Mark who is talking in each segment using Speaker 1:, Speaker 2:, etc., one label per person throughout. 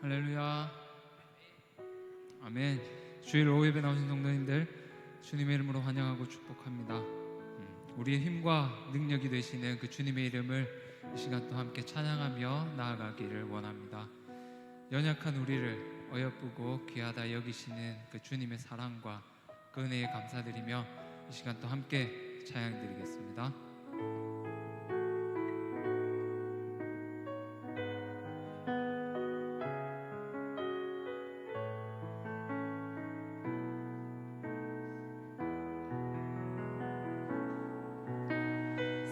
Speaker 1: 할렐루야. 아멘. 주일 오후 예배 나오신 성도님들 주님의 이름으로 환영하고 축복합니다. 우리의 힘과 능력이 되시는 그 주님의 이름을 이 시간 또 함께 찬양하며 나아가기를 원합니다. 연약한 우리를 어여쁘고 귀하다 여기시는 그 주님의 사랑과 그 은혜에 감사드리며 이 시간 또 함께 찬양드리겠습니다.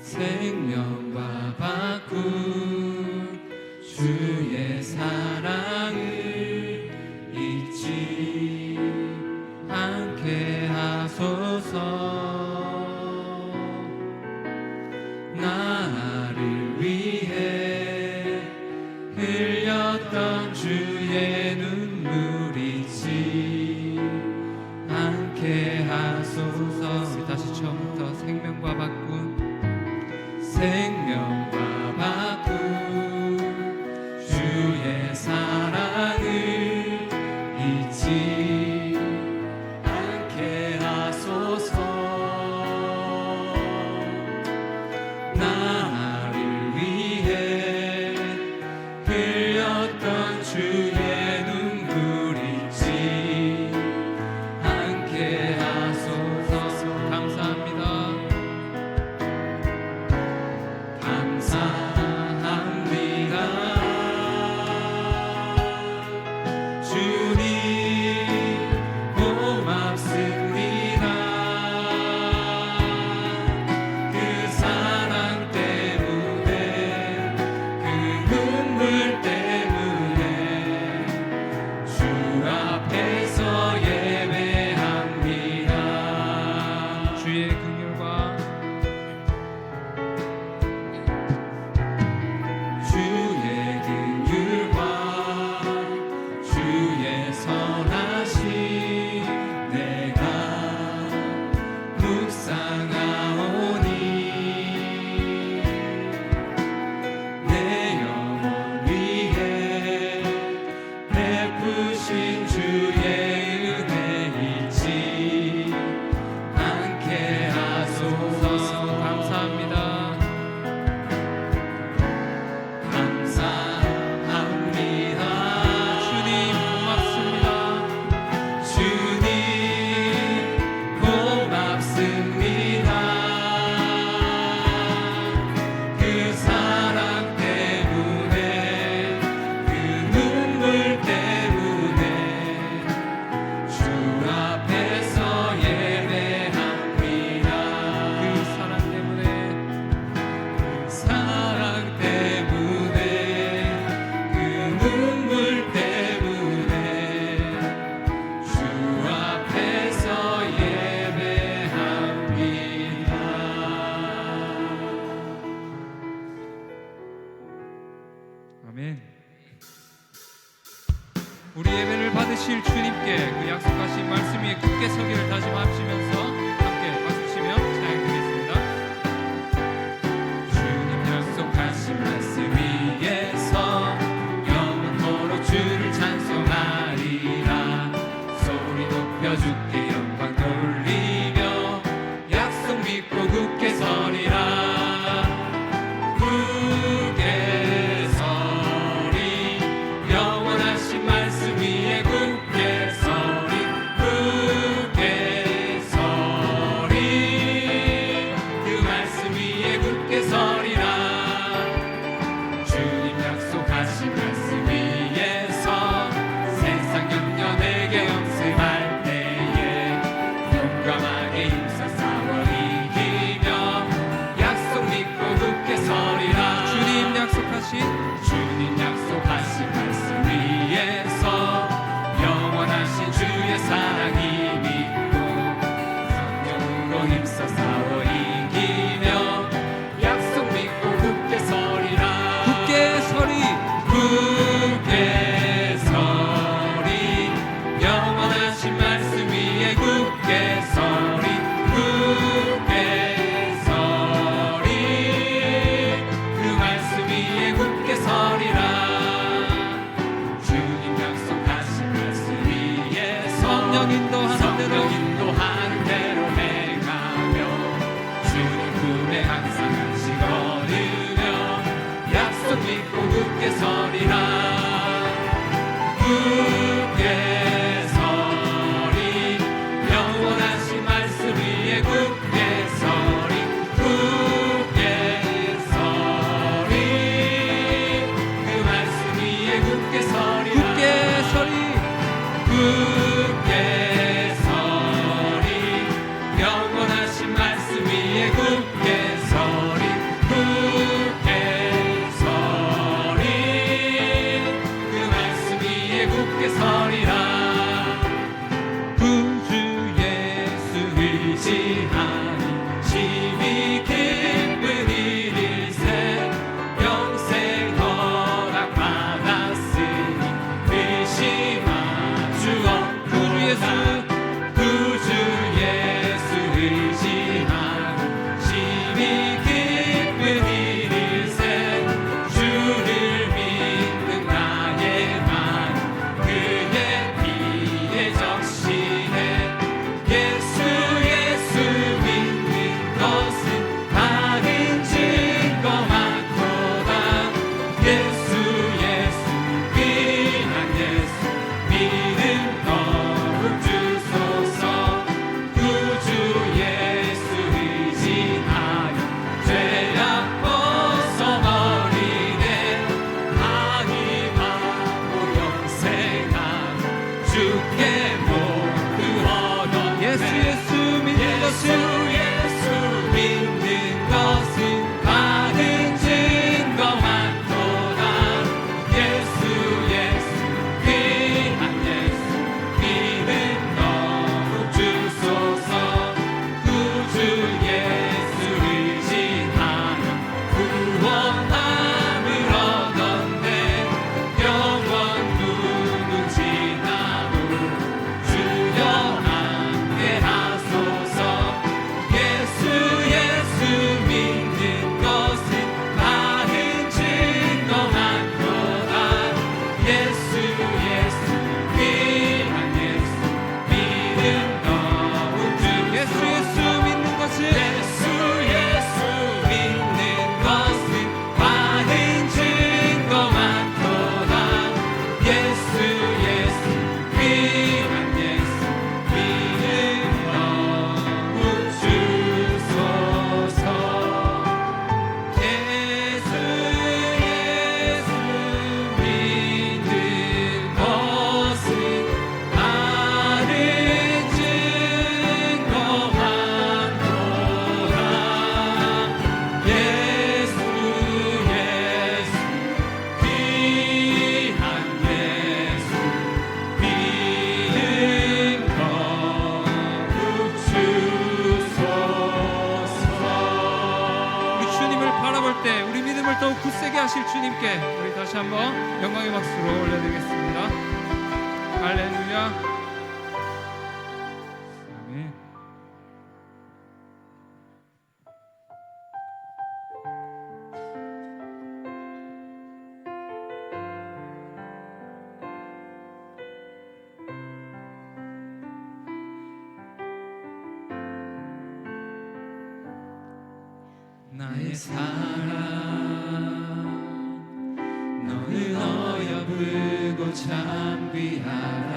Speaker 1: 생명과 바꾼 주의 사랑을 잊지 않게 하소서. 나를 위해 흘렸던 주의 눈물이지
Speaker 2: 않게 하소서. 나를 위해 흘렸던 주의 눈물 잊지 않게 하소서.
Speaker 1: 감사합니다.
Speaker 2: 감사합니다. 주님 고맙습니다. 그 사랑 때문에, 그 눈물 때문에 주 앞에서 예배합니다.
Speaker 1: 주의 긍휼과
Speaker 2: 주의 긍휼과 주의 선하심 내가 묵상하오니 내 영혼 위에 베푸신 주의 은혜 잊지 않게 하소서.
Speaker 1: 감사합니다.
Speaker 2: 감사합니다.
Speaker 1: 주님 고맙습니다.
Speaker 2: 주님 고맙습니다. 그 사랑 때문에, 그 눈물 때문에 주 앞에서 예배합니다.
Speaker 1: 그 사랑 때문에,
Speaker 2: 그 사랑 때문에, 그 눈물 때문에 주 앞에서 예배합니다.
Speaker 1: 아멘. 우리 예배를 받으실 주님께 그 약속하신 말씀 위에 굳게 서기를 다짐하시면서 함께 박수치며 찬양드리겠습니다.
Speaker 2: 주님 약속하신 말씀 위에서 영원토록 주를 찬송하리라. 소리 높여 주께 영광 돌리며 약속 믿고 굳게 서리라. 굳게 서리, 영원하신 말씀 위에 굳게 서리. 굳게 서리, 그 말씀 위에 굳게 서리라. 주님 약속하신 말씀 위에서 세상 염려 내게 없음할 때에 용감하게 힘써 싸워 이기며 약속 믿고 굳게 서리라.
Speaker 1: 주님 약속하신
Speaker 2: 주님 약속하신 말씀 위에서 영원하신 주의 사랑이 믿고 성령으로 힘써 싸워 이기며 약속 믿고 굳게 서리라.
Speaker 1: 굳게 서리,
Speaker 2: 굳게 서리, 영원하신 말씀 위에 굳게 서리. 굳게 서리, 그 말씀 위에 굳게 서리라. 주님 약속하신 말씀 위에서
Speaker 1: 성령 인도하는 대로
Speaker 2: 성령 인도하는 대로 행하며 주님 품에 항상 안식 얻으며 약속 믿고 굳게 서리라. 굳게 서리, 영원하신 말씀 위에 굳게 서리. 굳게 서리, 그 말씀 위에 굳게 서리라.
Speaker 1: 굳게 서리,
Speaker 2: 굳게 서리, 굳게 모두 얻었네.
Speaker 1: 예수 믿는 것은
Speaker 2: 예수 믿는 것은 받은 증거 많도다. 예수 귀한 예수 믿음 너무 주소서. 구주 예수 의지하여 구원함을 얻었네. 영원 누구 지나도 주여 함께 하소서. 예수 믿는 것은 받은 증거 많도다. 예수 귀한 예수 믿음 너무 주소서.
Speaker 1: 예수 믿는 것은
Speaker 2: 예수 믿는 것은 받은 증거 많도다. 예수 귀한 예수 믿음 너무 주소서. 예수 믿는 것은 받은 증거 많도다. 예수 귀한 예수 믿음 너무 주소서.
Speaker 1: 우리 주님을 바라볼 때 우리 믿음을 더욱 굳세게 하실 주님께 우리 다시 한번 영광의 박수로 올려드리겠습니다. 할렐루야. 아멘.
Speaker 2: 나의 사랑 너는 어여쁘고 참 귀하다.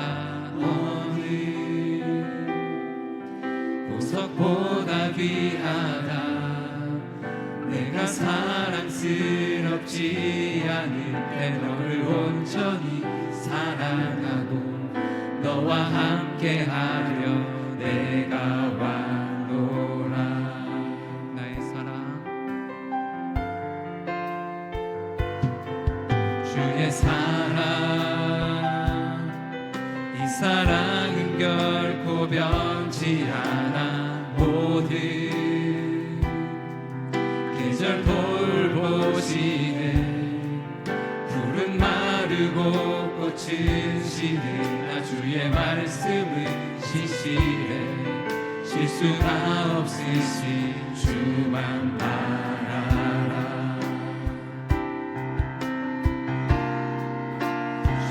Speaker 2: 어느 보석보다 귀하다. 내가 사랑스럽지 않을 때 너를 온전히 사랑하고 너와 함께하려 내가 왔노라.
Speaker 1: 나의 사랑
Speaker 2: 주의 사랑 이 사랑은 결코 변치 않아. 모든 계절 돌보시네. 푸른 마르고 꽃은 시드나 주의 말씀은 시시해. 실수가 없으신 주만 바라라.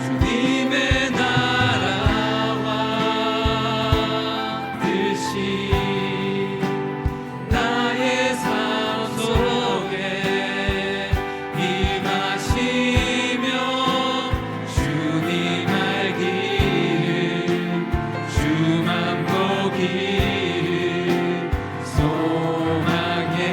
Speaker 2: 주님의 나라와 뜻이 나의 삶 속에 임하시며 주님 알기를 주만 보기를 소망해.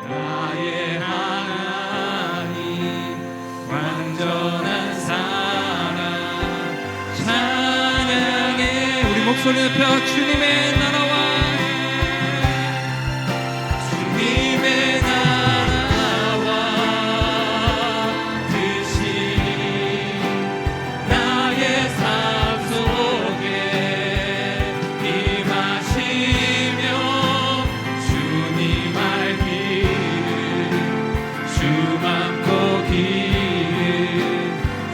Speaker 2: 나의 하나님 완전한 사랑 찬양해.
Speaker 1: 우리 목소리 높여 주님의 나라와
Speaker 2: 주님의 나라와 뜻이 나의 삶 속에 임하시며 주님 알기를 주만 보기를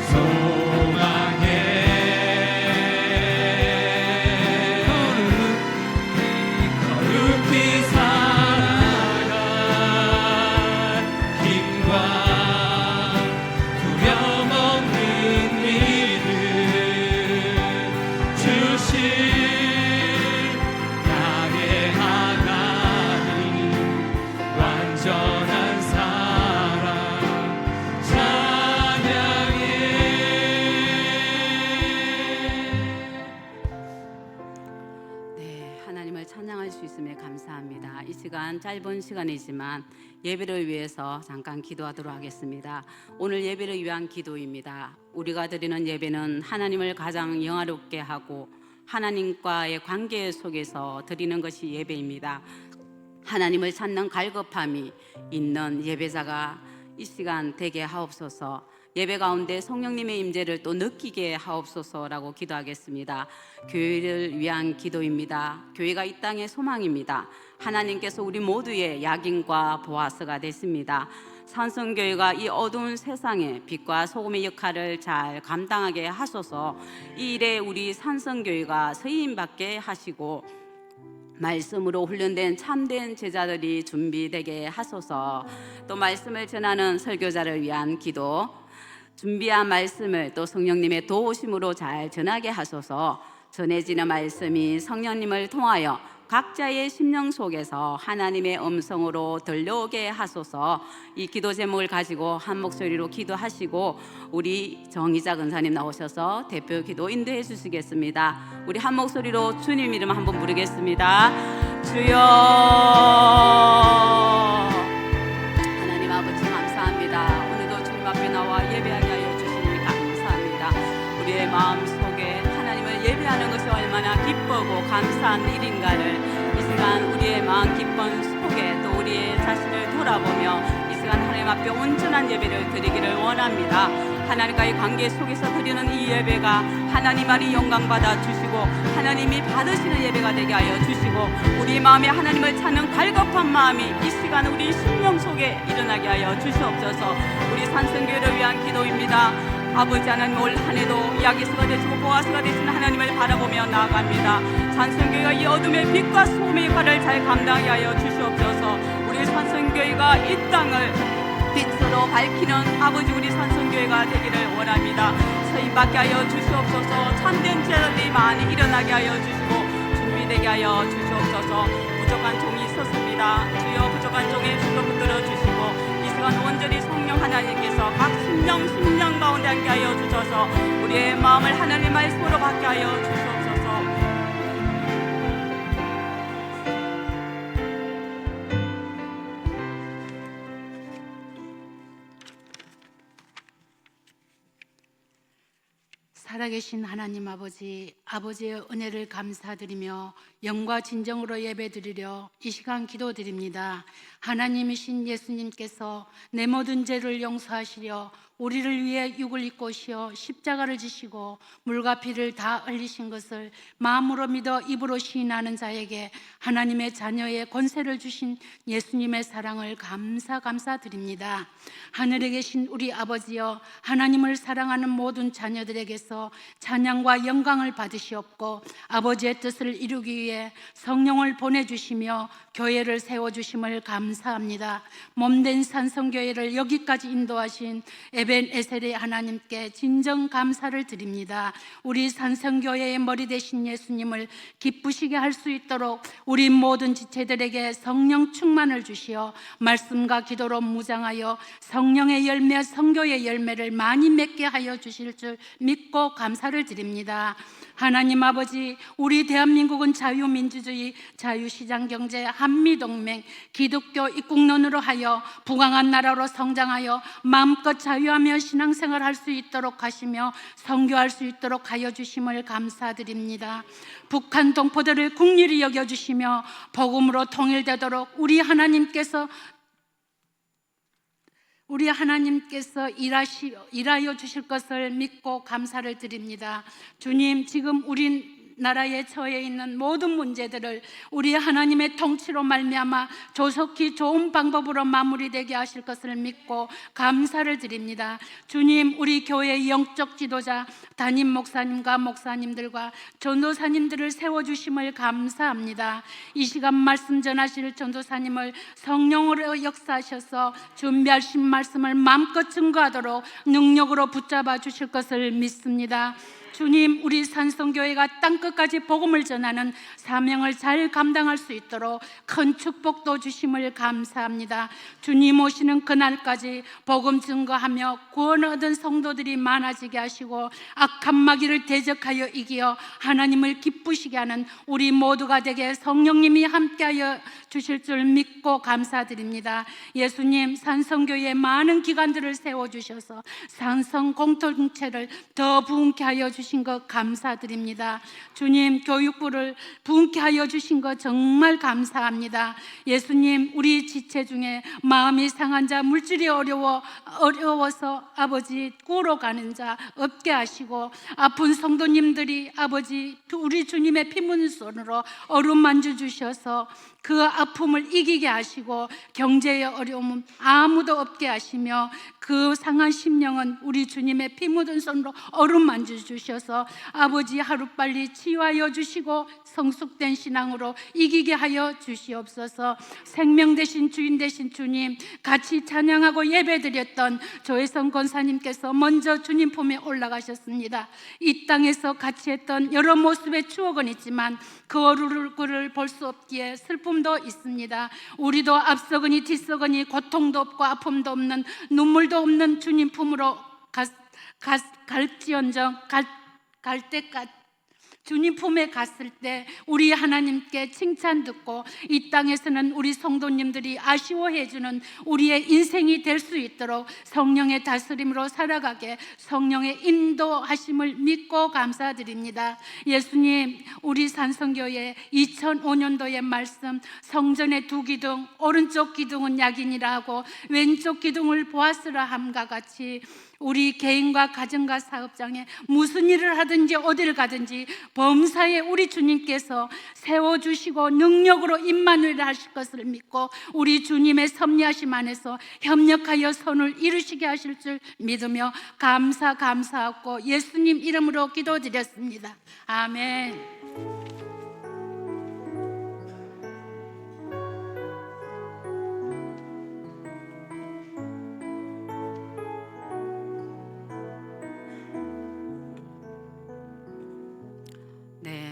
Speaker 2: 소망해. 거룩히 살아갈 힘과 두려움 없는 믿음 주신 나의 하나님 완전한 사랑 찬양해.
Speaker 3: 네, 하나님을 찬양할 수 있음에 감사합니다. 이 시간 짧은 시간이지만 예배를 위해서 잠깐 기도하도록 하겠습니다. 오늘 예배를 위한 기도입니다. 우리가 드리는 예배는 하나님을 가장 영화롭게 하고 하나님과의 관계 속에서 드리는 것이 예배입니다. 하나님을 찾는 갈급함이 있는 예배자가 이 시간 되게 하옵소서. 예배 가운데 성령님의 임재를 또 느끼게 하옵소서라고 기도하겠습니다. 교회를 위한 기도입니다. 교회가 이 땅의 소망입니다. 하나님께서 우리 모두의 약인과 보아스가 됐습니다. 산성교회가 이 어두운 세상에 빛과 소금의 역할을 잘 감당하게 하소서. 이 일에 우리 산성교회가 서임받게 하시고 말씀으로 훈련된 참된 제자들이 준비되게 하소서. 또 말씀을 전하는 설교자를 위한 기도, 준비한 말씀을 또 성령님의 도우심으로 잘 전하게 하소서. 전해지는 말씀이 성령님을 통하여 각자의 심령 속에서 하나님의 음성으로 들려오게 하소서. 이 기도 제목을 가지고 한 목소리로 기도하시고 우리 정의자 근사님 나오셔서 대표 기도 인도해 주시겠습니다. 우리 한 목소리로 주님 이름 한번 부르겠습니다. 주여. 하나님 아버지 감사합니다. 오늘도 주님 앞에 나와 예배하게 하여 주시니 감사합니다. 우리의 마음속에 하나님을 예배하는 것이 얼마나 기쁘고 감사한 일인가를 이 시간 우리의 마음 기쁨 속에 또 우리의 자신을 돌아보며 이 시간 하나님 앞에 온전한 예배를 드리기를 원합니다. 하나님과의 관계 속에서 드리는 이 예배가 하나님만이 영광받아 주시고 하나님이 받으시는 예배가 되게 하여 주시고 우리 마음에 하나님을 찾는 갈급한 마음이 이 시간 우리 심령 속에 일어나게 하여 주시옵소서. 우리 산성교회를 위한 기도입니다. 아버지 하나님 올 한해도 야기수가 되시고 보아스가 되시는 하나님을 바라보며 나아갑니다. 산성교회가 이 어둠의 빛과 소금의 역할을 잘 감당하게 하여 주시옵소서. 우리 산성교회가 이 땅을 빛으로 밝히는 아버지 우리 산성교회가 되기를 원합니다. 서임받게 하여 주시옵소서. 참된 제자들이 많이 일어나게 하여 주시고 준비되게 하여 주시옵소서. 부족한 종이 있었습니다. 주여 부족한 종의 줄로 붙들어 주시고 이 시간 온전히 성령 하나님께서 각 심령 가운데 함께 하여 주셔서 우리의 마음을 하나님의 말씀으로 받게 하여 주시옵소서.
Speaker 4: 살아계신 하나님 아버지, 아버지의 은혜를 감사드리며 영과 진정으로 예배드리려 이 시간 기도드립니다. 하나님이신 예수님께서 내 모든 죄를 용서하시려 우리를 위해 육을 입고 오시어 십자가를 지시고 물과 피를 다 흘리신 것을 마음으로 믿어 입으로 시인하는 자에게 하나님의 자녀의 권세를 주신 예수님의 사랑을 감사드립니다. 하늘에 계신 우리 아버지여, 하나님을 사랑하는 모든 자녀들에게서 찬양과 영광을 받으시옵고 아버지의 뜻을 이루기 위해 성령을 보내주시며 교회를 세워주심을 감사합니다. 몸된 산성교회를 여기까지 인도하신 에벤에셀의 하나님께 진정 감사를 드립니다. 우리 산성교회의 머리 되신 예수님을 기쁘시게 할 수 있도록 우리 모든 지체들에게 성령 충만을 주시어 말씀과 기도로 무장하여 성령의 열매, 성교의 열매를 많이 맺게 하여 주실 줄 믿고 감사를 드립니다. 하나님 아버지, 우리 대한민국은 자유민주주의, 자유시장경제, 한미동맹, 기독교 입국론으로 하여 부강한 나라로 성장하여 마음껏 자유하며 신앙생활할 수 있도록 하시며 선교할 수 있도록 하여 주심을 감사드립니다. 북한 동포들을 국리를 여겨주시며 복음으로 통일되도록 우리 하나님께서 일하여 주실 것을 믿고 감사를 드립니다. 주님, 지금 우리나라에 처해 있는 모든 문제들을 우리 하나님의 통치로 말미암아 조속히 좋은 방법으로 마무리되게 하실 것을 믿고 감사를 드립니다. 주님, 우리 교회의 영적 지도자 담임 목사님과 목사님들과 전도사님들을 세워주심을 감사합니다. 이 시간 말씀 전하실 전도사님을 성령으로 역사하셔서 준비하신 말씀을 마음껏 증거하도록 능력으로 붙잡아 주실 것을 믿습니다. 주님, 우리 산성교회가 땅끝까지 복음을 전하는 사명을 잘 감당할 수 있도록 큰 축복도 주심을 감사합니다. 주님 오시는 그날까지 복음 증거하며 구원 얻은 성도들이 많아지게 하시고 악한 마귀를 대적하여 이기어 하나님을 기쁘시게 하는 우리 모두가 되게 성령님이 함께하여 주실 줄 믿고 감사드립니다. 예수님, 산성교회에 많은 기관들을 세워주셔서 산성 공동체를 더 부흥케 하여 주신 것 감사드립니다. 주님, 교육부를 부흥케 하여 주신 것 정말 감사합니다. 예수님, 우리 지체 중에 마음이 상한 자, 물질이 어려워서 아버지 구로 가는 자 없게 하시고 아픈 성도님들이 아버지 우리 주님의 피문손으로 어루만져 주셔서 그 아픔을 이기게 하시고 경제의 어려움은 아무도 없게 하시며 그 상한 심령은 우리 주님의 피 묻은 손으로 어루만져 주셔서 아버지 하루빨리 치유하여 주시고 성숙된 신앙으로 이기게 하여 주시옵소서. 생명 되신 주인 되신 주님, 같이 찬양하고 예배드렸던 조혜성 권사님께서 먼저 주님 품에 올라가셨습니다. 이 땅에서 같이 했던 여러 모습의 추억은 있지만 그 얼굴을 볼 수 없기에 슬픔도 있습니다. 우리도 앞서거니 뒤서거니 고통도 없고 아픔도 없는 눈물도 없는 주님 품으로 갈지언정 갈 때까지 주님 품에 갔을 때 우리 하나님께 칭찬 듣고 이 땅에서는 우리 성도님들이 아쉬워해주는 우리의 인생이 될 수 있도록 성령의 다스림으로 살아가게 성령의 인도하심을 믿고 감사드립니다. 예수님, 우리 산성교회 2005년도의 말씀, 성전의 두 기둥, 오른쪽 기둥은 약인이라 하고 왼쪽 기둥을 보아스라 함과 같이 우리 개인과 가정과 사업장에 무슨 일을 하든지 어디를 가든지 범사에 우리 주님께서 세워주시고 능력으로 임마누엘 하실 것을 믿고 우리 주님의 섭리하심 안에서 협력하여 선을 이루시게 하실 줄 믿으며 감사하고 예수님 이름으로 기도드렸습니다. 아멘.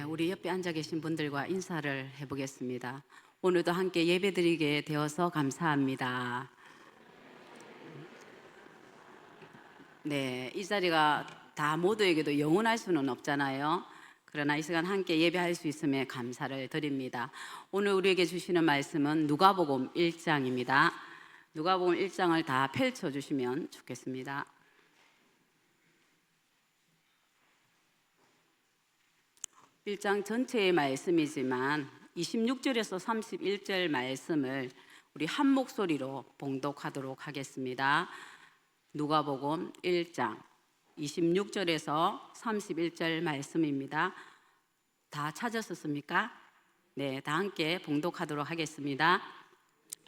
Speaker 3: 우리 옆에 앉아 계신 분들과 인사를 해보겠습니다. 오늘도 함께 예배드리게 되어서 감사합니다. 네, 이 자리가 다 모두에게도 영원할 수는 없잖아요. 그러나 이 시간 함께 예배할 수 있음에 감사를 드립니다. 오늘 우리에게 주시는 말씀은 누가복음 1장입니다. 누가복음 1장을 다 펼쳐주시면 좋겠습니다. 1장 전체의 말씀이지만 26절에서 31절 말씀을 우리 한 목소리로 봉독하도록 하겠습니다. 누가복음 1장 26절에서 31절 말씀입니다. 다 찾으셨습니까? 네, 다 함께 봉독하도록 하겠습니다.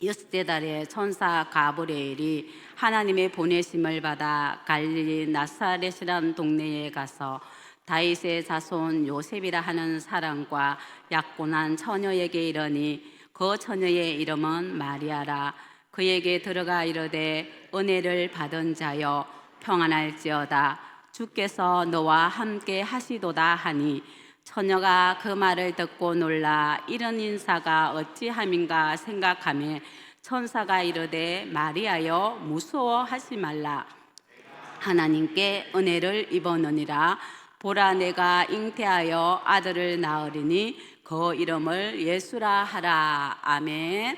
Speaker 3: 여섯째 달에 천사 가브리엘이 하나님의 보내심을 받아 갈릴리 나사렛이라는 동네에 가서 다윗의 자손 요셉이라 하는 사람과 약혼한 처녀에게 이르니 그 처녀의 이름은 마리아라. 그에게 들어가 이르되 은혜를 받은 자여 평안할지어다. 주께서 너와 함께 하시도다 하니 처녀가 그 말을 듣고 놀라 이런 인사가 어찌함인가 생각하며 천사가 이르되 마리아여 무서워하지 말라. 하나님께 은혜를 입었느니라. 보라 내가 잉태하여 아들을 낳으리니 그 이름을 예수라 하라. 아멘.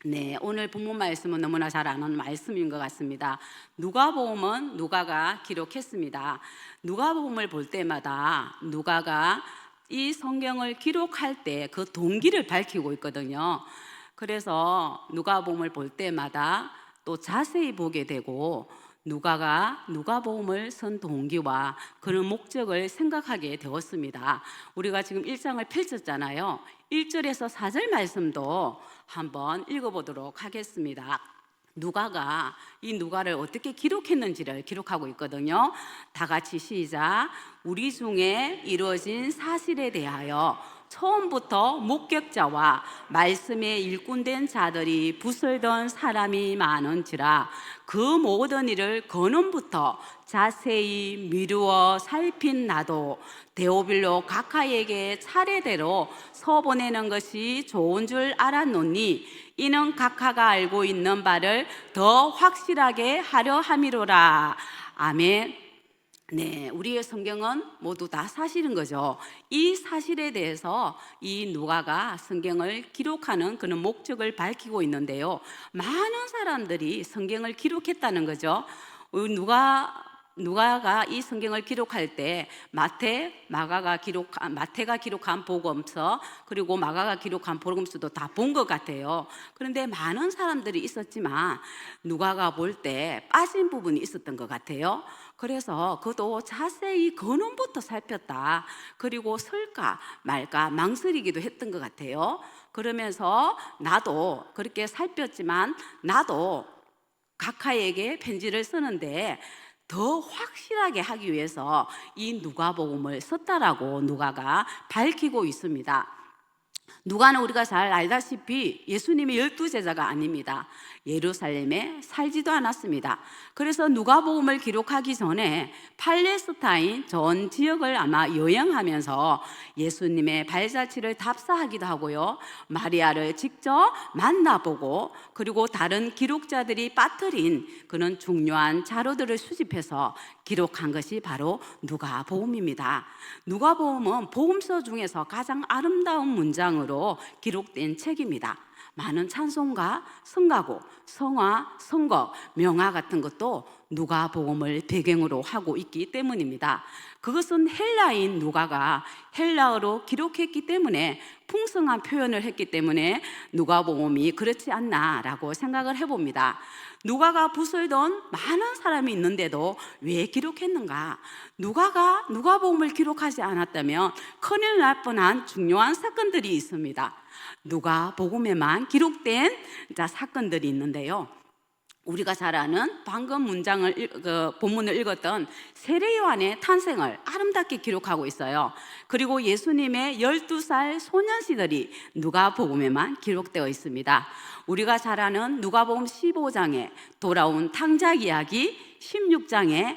Speaker 3: 네, 오늘 본문 말씀은 너무나 잘 아는 말씀인 것 같습니다. 누가복음은 누가가 기록했습니다. 누가복음을 볼 때마다 누가가 이 성경을 기록할 때 그 동기를 밝히고 있거든요. 그래서 누가복음을 볼 때마다 또 자세히 보게 되고 누가가 누가복음을 쓴 동기와 그런 목적을 생각하게 되었습니다. 우리가 지금 1장을 펼쳤잖아요. 1절에서 4절 말씀도 한번 읽어보도록 하겠습니다. 누가가 이 누가를 어떻게 기록했는지를 기록하고 있거든요. 다 같이 시작. 우리 중에 이루어진 사실에 대하여 처음부터 목격자와 말씀에 일꾼된 자들이 부설던 사람이 많은지라 그 모든 일을 근원부터 자세히 미루어 살핀 나도 데오빌로 각하에게 차례대로 서보내는 것이 좋은 줄 알았노니 이는 각하가 알고 있는 바를 더 확실하게 하려 함이로라. 아멘. 네, 우리의 성경은 모두 다 사실인 거죠. 이 사실에 대해서 이 누가가 성경을 기록하는 그런 목적을 밝히고 있는데요. 많은 사람들이 성경을 기록했다는 거죠. 누가가 이 성경을 기록할 때 마태가 기록한 복음서 그리고 마가가 기록한 복음서도 다 본 것 같아요. 그런데 많은 사람들이 있었지만 누가가 볼 때 빠진 부분이 있었던 것 같아요. 그래서 그도 자세히 근원부터 살폈다. 그리고 설까 말까 망설이기도 했던 것 같아요. 그러면서 나도 그렇게 살폈지만 나도 각하에게 편지를 쓰는데 더 확실하게 하기 위해서 이 누가복음을 썼다라고 누가가 밝히고 있습니다. 누가는 우리가 잘 알다시피 예수님의 12제자가 아닙니다. 예루살렘에 살지도 않았습니다. 그래서 누가복음을 기록하기 전에 팔레스타인 전 지역을 아마 여행하면서 예수님의 발자취를 답사하기도 하고요. 마리아를 직접 만나보고 그리고 다른 기록자들이 빠뜨린 그런 중요한 자료들을 수집해서 기록한 것이 바로 누가복음입니다. 누가복음은 복음서 중에서 가장 아름다운 문장으로 기록된 책입니다. 많은 찬송가, 성가곡, 성화, 선곡, 명화 같은 것도 누가복음을 배경으로 하고 있기 때문입니다. 그것은 헬라인 누가가 헬라어로 기록했기 때문에 풍성한 표현을 했기 때문에 누가복음이 그렇지 않나라고 생각을 해봅니다. 누가가 부설던 많은 사람이 있는데도 왜 기록했는가? 누가가 누가복음을 기록하지 않았다면 큰일 날 뻔한 중요한 사건들이 있습니다. 누가복음에만 기록된 사건들이 있는데요. 우리가 잘 아는 방금 본문을 읽었던 세례 요한의 탄생을 아름답게 기록하고 있어요. 그리고 예수님의 12살 소년시절이 누가복음에만 기록되어 있습니다. 우리가 잘 아는 누가복음 15장에 돌아온 탕자 이야기, 16장에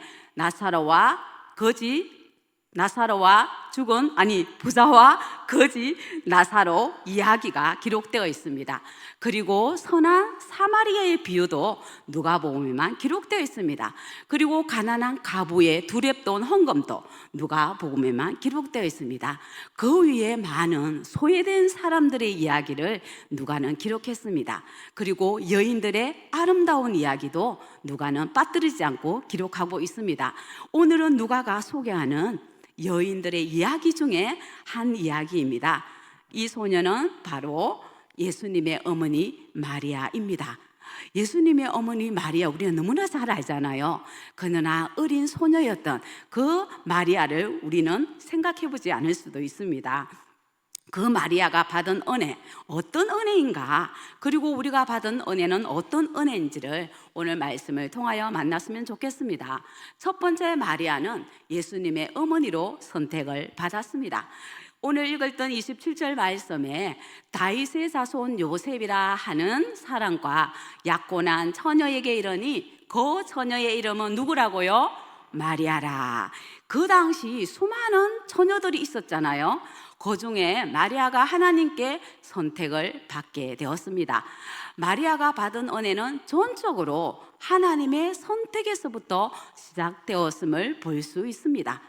Speaker 3: 부자와 거지 나사로 이야기가 기록되어 있습니다. 그리고 선한 사마리아의 비유도 누가복음에만 기록되어 있습니다. 그리고 가난한 과부의 두렵던 헌금도 누가복음에만 기록되어 있습니다. 그 위에 많은 소외된 사람들의 이야기를 누가는 기록했습니다. 그리고 여인들의 아름다운 이야기도 누가는 빠뜨리지 않고 기록하고 있습니다. 오늘은 누가가 소개하는 여인들의 이야기 중에 한 이야기입니다. 이 소녀는 바로 예수님의 어머니 마리아입니다. 예수님의 어머니 마리아 우리는 너무나 잘 알잖아요. 그러나 어린 소녀였던 그 마리아를 우리는 생각해보지 않을 수도 있습니다. 그 마리아가 받은 은혜, 어떤 은혜인가? 그리고 우리가 받은 은혜는 어떤 은혜인지를 오늘 말씀을 통하여 만났으면 좋겠습니다. 첫 번째 마리아는 예수님의 어머니로 선택을 받았습니다. 오늘 읽었던 27절 말씀에 다윗의 자손 요셉이라 하는 사람과 약혼한 처녀에게 이르니 그 처녀의 이름은 누구라고요? 마리아라. 그 당시 수많은 처녀들이 있었잖아요. 그 중에 마리아가 하나님께 선택을 받게 되었습니다. 마리아가 받은 은혜는 전적으로 하나님의 선택에서부터 시작되었음을 볼 수 있습니다.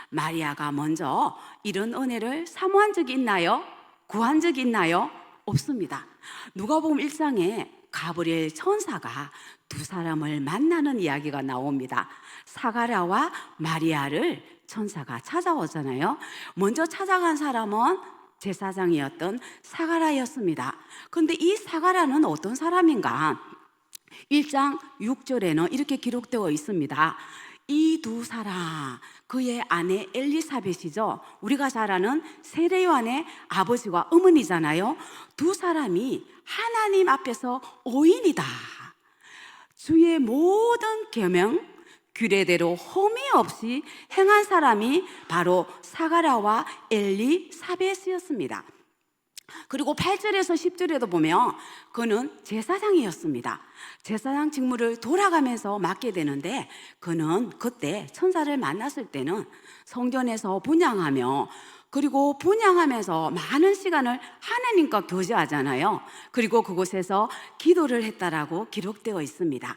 Speaker 3: 마리아가 먼저 이런 은혜를 사모한 적이 있나요? 구한 적이 있나요? 없습니다. 누가복음 1장에 가브리엘 천사가 두 사람을 만나는 이야기가 나옵니다. 사가랴와 마리아를 천사가 찾아오잖아요. 먼저 찾아간 사람은 제사장이었던 사가랴였습니다. 그런데 이 사가랴는 어떤 사람인가? 1장 6절에는 이렇게 기록되어 있습니다. 이 두 사람, 그의 아내 엘리사벳이죠. 우리가 잘 아는 세례요한의 아버지와 어머니잖아요. 두 사람이 하나님 앞에서 오인이다. 주의 모든 계명 규례대로 흠이 없이 행한 사람이 바로 사가랴와 엘리사벳이었습니다. 그리고 8절에서 10절에도 보면 그는 제사장이었습니다. 제사장 직무를 돌아가면서 맡게 되는데, 그는 그때 천사를 만났을 때는 성전에서 분향하며, 그리고 분향하면서 많은 시간을 하나님과 교제하잖아요. 그리고 그곳에서 기도를 했다라고 기록되어 있습니다.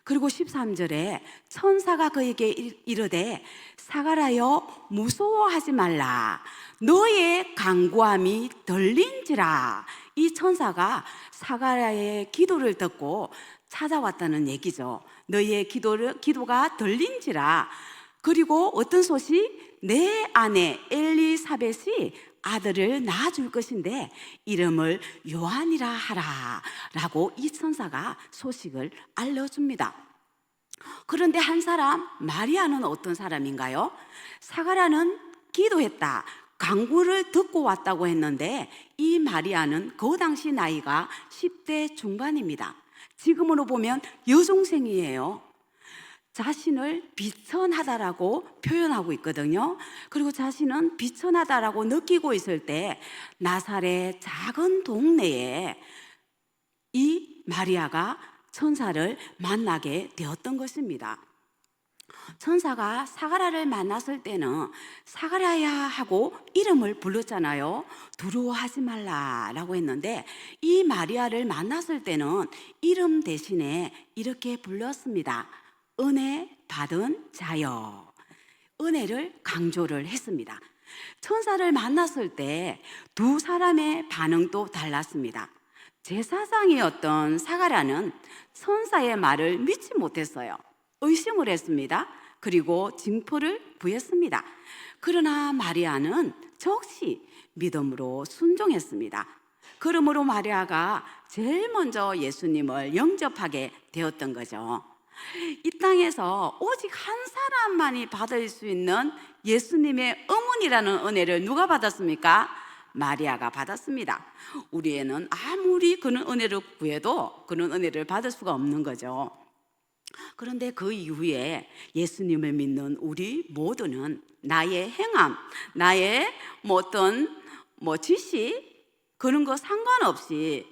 Speaker 3: 그리고 13절에 천사가 그에게 이르되 사가랴여 무서워하지 말라, 너의 간구함이 들린지라. 이 천사가 사가랴의 기도를 듣고 찾아왔다는 얘기죠. 너의 기도가 들린지라. 그리고 어떤 소식? 내 아내 엘리사벳이 아들을 낳아줄 것인데 이름을 요한이라 하라 라고 이 천사가 소식을 알려줍니다. 그런데 한 사람, 마리아는 어떤 사람인가요? 사가랴는 기도했다, 간구를 듣고 왔다고 했는데 이 마리아는 그 당시 나이가 10대 중반입니다. 지금으로 보면 여중생이에요. 자신을 비천하다라고 표현하고 있거든요. 그리고 자신은 비천하다라고 느끼고 있을 때 나사렛 작은 동네에 이 마리아가 천사를 만나게 되었던 것입니다. 천사가 사가랴를 만났을 때는 사가랴야 하고 이름을 불렀잖아요. 두려워하지 말라라고 했는데 이 마리아를 만났을 때는 이름 대신에 이렇게 불렀습니다. 은혜 받은 자여. 은혜를 강조를 했습니다. 천사를 만났을 때 두 사람의 반응도 달랐습니다. 제사장이었던 사가랴는 천사의 말을 믿지 못했어요. 의심을 했습니다. 그리고 징표를 구했습니다. 그러나 마리아는 즉시 믿음으로 순종했습니다. 그러므로 마리아가 제일 먼저 예수님을 영접하게 되었던 거죠. 이 땅에서 오직 한 사람만이 받을 수 있는 예수님의 어머니라는 은혜를 누가 받았습니까? 마리아가 받았습니다. 우리에는 아무리 그런 은혜를 구해도 그런 은혜를 받을 수가 없는 거죠. 그런데 그 이후에 예수님을 믿는 우리 모두는 나의 행함, 나의 어떤 지식 그런 거 상관없이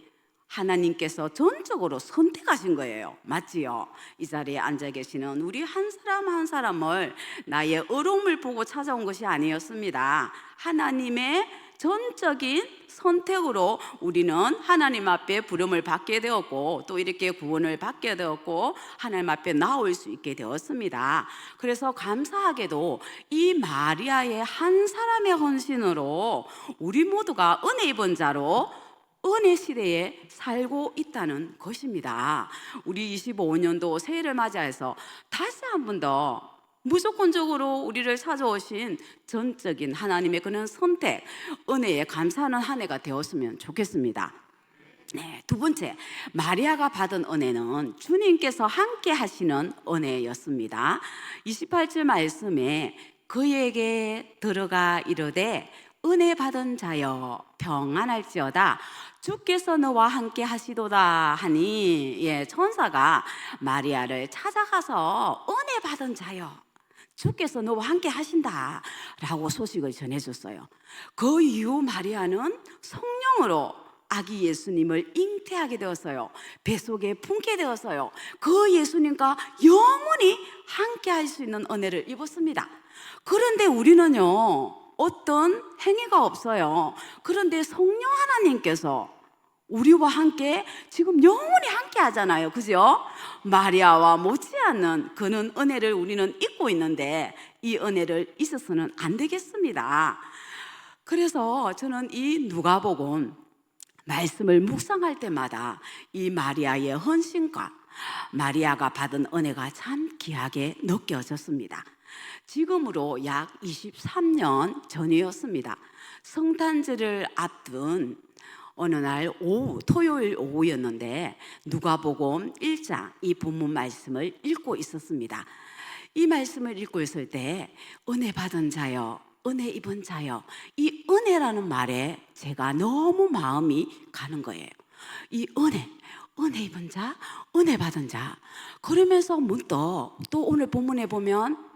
Speaker 3: 하나님께서 전적으로 선택하신 거예요. 맞지요? 이 자리에 앉아 계시는 우리 한 사람 한 사람을 나의 어려움을 보고 찾아온 것이 아니었습니다. 하나님의 전적인 선택으로 우리는 하나님 앞에 부름을 받게 되었고 또 이렇게 구원을 받게 되었고 하나님 앞에 나올 수 있게 되었습니다. 그래서 감사하게도 이 마리아의 한 사람의 헌신으로 우리 모두가 은혜 입은 자로 은혜 시대에 살고 있다는 것입니다. 우리 25년도 새해를 맞이해서 다시 한 번 더 무조건적으로 우리를 찾아오신 전적인 하나님의 그런 선택, 은혜에 감사하는 한 해가 되었으면 좋겠습니다. 네, 두 번째, 마리아가 받은 은혜는 주님께서 함께 하시는 은혜였습니다. 28절 말씀에 그에게 들어가 이르되 은혜 받은 자여 평안할지어다 주께서 너와 함께 하시도다 하니, 천사가 마리아를 찾아가서 은혜 받은 자여 주께서 너와 함께 하신다 라고 소식을 전해줬어요. 그 이후 마리아는 성령으로 아기 예수님을 잉태하게 되었어요. 뱃속에 품게 되었어요. 그 예수님과 영원히 함께 할 수 있는 은혜를 입었습니다. 그런데 우리는요 어떤 행위가 없어요. 그런데 성령 하나님께서 우리와 함께 지금 영원히 함께 하잖아요. 그죠? 마리아와 못지않는 그는 은혜를 우리는 잊고 있는데 이 은혜를 잊어서는 안 되겠습니다. 그래서 저는 이 누가복음 말씀을 묵상할 때마다 이 마리아의 헌신과 마리아가 받은 은혜가 참 귀하게 느껴졌습니다. 지금으로 약 23년 전이었습니다. 성탄절을 앞둔 어느 날 오후, 토요일 오후였는데 누가복음 1장 이 본문 말씀을 읽고 있었습니다. 이 말씀을 읽고 있을 때 은혜 받은 자여, 은혜 입은 자여, 이 은혜라는 말에 제가 너무 마음이 가는 거예요. 이 은혜 입은 자, 은혜 받은 자. 그러면서 문득 또 오늘 본문에 보면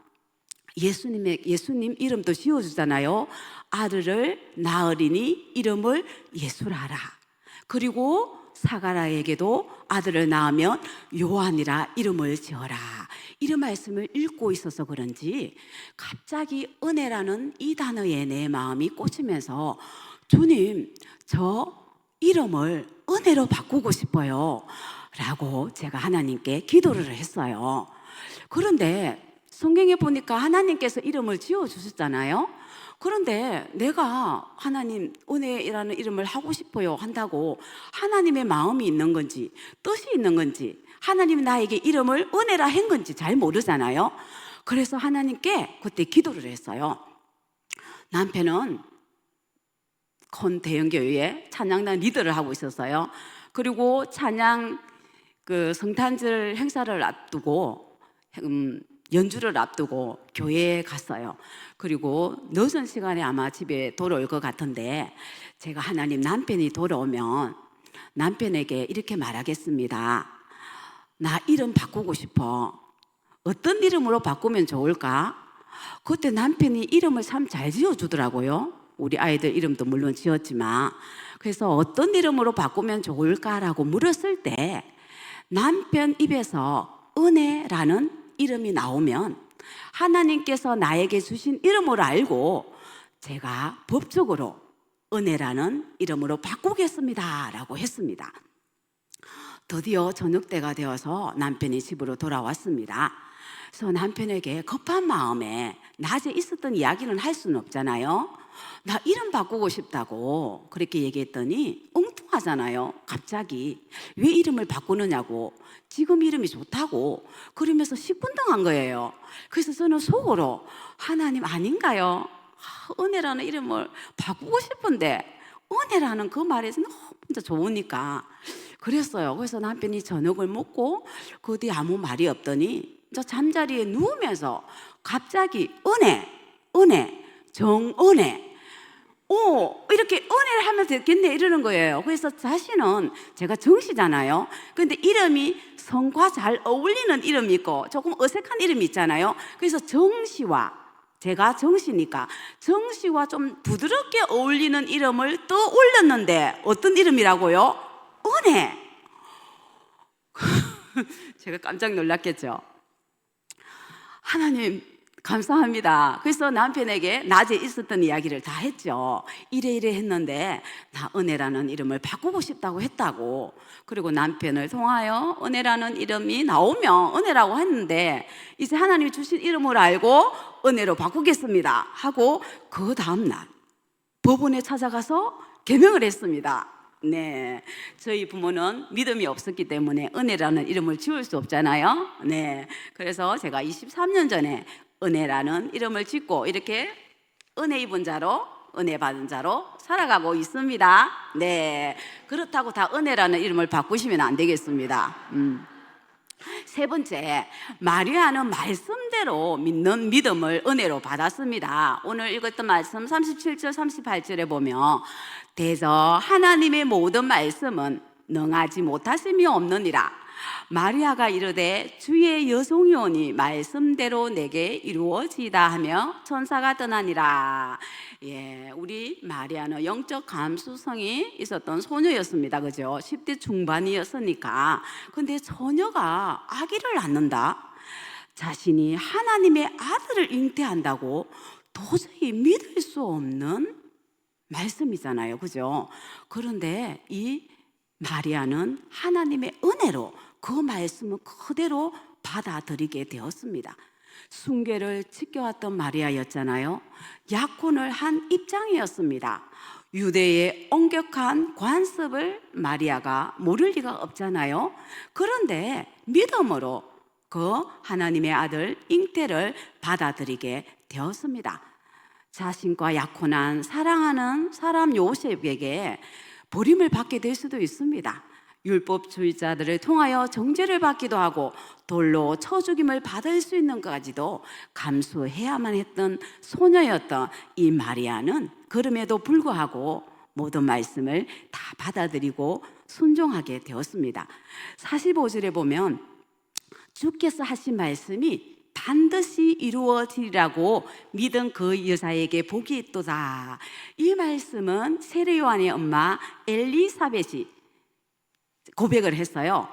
Speaker 3: 예수님 이름도 지어주잖아요. 아들을 낳으리니 이름을 예수라라. 그리고 사가랴에게도 아들을 낳으면 요한이라 이름을 지어라. 이런 말씀을 읽고 있어서 그런지 갑자기 은혜라는 이 단어에 내 마음이 꽂히면서 주님, 저 이름을 은혜로 바꾸고 싶어요 라고 제가 하나님께 기도를 했어요. 그런데 성경에 보니까 하나님께서 이름을 지어주셨잖아요. 그런데 내가 하나님 은혜라는 이름을 하고 싶어요 한다고 하나님의 마음이 있는 건지 뜻이 있는 건지 하나님이 나에게 이름을 은혜라 한 건지 잘 모르잖아요. 그래서 하나님께 그때 기도를 했어요. 남편은 큰 대형교회에 찬양단 리더를 하고 있었어요. 그리고 찬양 성탄절 행사를 앞두고 연주를 앞두고 교회에 갔어요. 그리고 늦은 시간에 아마 집에 돌아올 것 같은데 제가 하나님 남편이 돌아오면 남편에게 이렇게 말하겠습니다. 나 이름 바꾸고 싶어. 어떤 이름으로 바꾸면 좋을까? 그때 남편이 이름을 참 잘 지어주더라고요. 우리 아이들 이름도 물론 지었지만 그래서 어떤 이름으로 바꾸면 좋을까라고 물었을 때 남편 입에서 은혜라는 이름이 나오면 하나님께서 나에게 주신 이름을 알고 제가 법적으로 은혜라는 이름으로 바꾸겠습니다 라고 했습니다. 드디어 저녁 때가 되어서 남편이 집으로 돌아왔습니다. 그래서 남편에게 급한 마음에 낮에 있었던 이야기는 할 수는 없잖아요. 나 이름 바꾸고 싶다고 그렇게 얘기했더니 엉뚱하잖아요. 갑자기 왜 이름을 바꾸느냐고, 지금 이름이 좋다고 그러면서 시큰둥한 거예요. 그래서 저는 속으로 하나님 아닌가요? 은혜라는 이름을 바꾸고 싶은데 은혜라는 그 말이 너무 좋으니까 그랬어요. 그래서 남편이 저녁을 먹고 그 뒤에 아무 말이 없더니 저 잠자리에 누우면서 갑자기 은혜, 정은혜 이렇게 은혜를 하면 되겠네 이러는 거예요. 그래서 자신은 제가 정씨잖아요. 근데 이름이 성과 잘 어울리는 이름이 있고 조금 어색한 이름이 있잖아요. 그래서 정씨와 제가 정씨니까 정씨와 좀 부드럽게 어울리는 이름을 떠올렸는데 어떤 이름이라고요? 은혜. 제가 깜짝 놀랐겠죠. 하나님 감사합니다. 그래서 남편에게 낮에 있었던 이야기를 다 했죠. 이래 했는데 나 은혜라는 이름을 바꾸고 싶다고 했다고. 그리고 남편을 통하여 은혜라는 이름이 나오면 은혜라고 했는데 이제 하나님이 주신 이름을 알고 은혜로 바꾸겠습니다 하고 그 다음날 법원에 찾아가서 개명을 했습니다. 네, 저희 부모는 믿음이 없었기 때문에 은혜라는 이름을 지을 수 없잖아요. 네, 그래서 제가 23년 전에 은혜라는 이름을 짓고 이렇게 은혜 입은 자로 은혜 받은 자로 살아가고 있습니다. 네, 그렇다고 다 은혜라는 이름을 바꾸시면 안 되겠습니다. 세 번째, 마리아는 말씀대로 믿는 믿음을 은혜로 받았습니다. 오늘 읽었던 말씀 37절 38절에 보면 대저 하나님의 모든 말씀은 능하지 못하심이 없느니라. 마리아가 이르되 주의 여종이오니 말씀대로 내게 이루어지다 하며 천사가 떠나니라. 예, 우리 마리아는 영적 감수성이 있었던 소녀였습니다. 그죠? 10대 중반이었으니까. 근데 소녀가 아기를 낳는다? 자신이 하나님의 아들을 잉태한다고 도저히 믿을 수 없는 말씀이잖아요. 그죠? 그런데 이 마리아는 하나님의 은혜로 그 말씀을 그대로 받아들이게 되었습니다. 순교를 지켜왔던 마리아였잖아요. 약혼을 한 입장이었습니다. 유대의 엄격한 관습을 마리아가 모를 리가 없잖아요. 그런데 믿음으로 그 하나님의 아들 잉태를 받아들이게 되었습니다. 자신과 약혼한 사랑하는 사람 요셉에게 버림을 받게 될 수도 있습니다. 율법주의자들을 통하여 정죄를 받기도 하고 돌로 쳐 죽임을 받을 수 있는 것까지도 감수해야만 했던 소녀였던 이 마리아는 그럼에도 불구하고 모든 말씀을 다 받아들이고 순종하게 되었습니다. 45절에 보면 주께서 하신 말씀이 반드시 이루어지리라고 믿은 그 여자에게 복이 있도다. 이 말씀은 세례 요한의 엄마 엘리사벳이 고백을 했어요.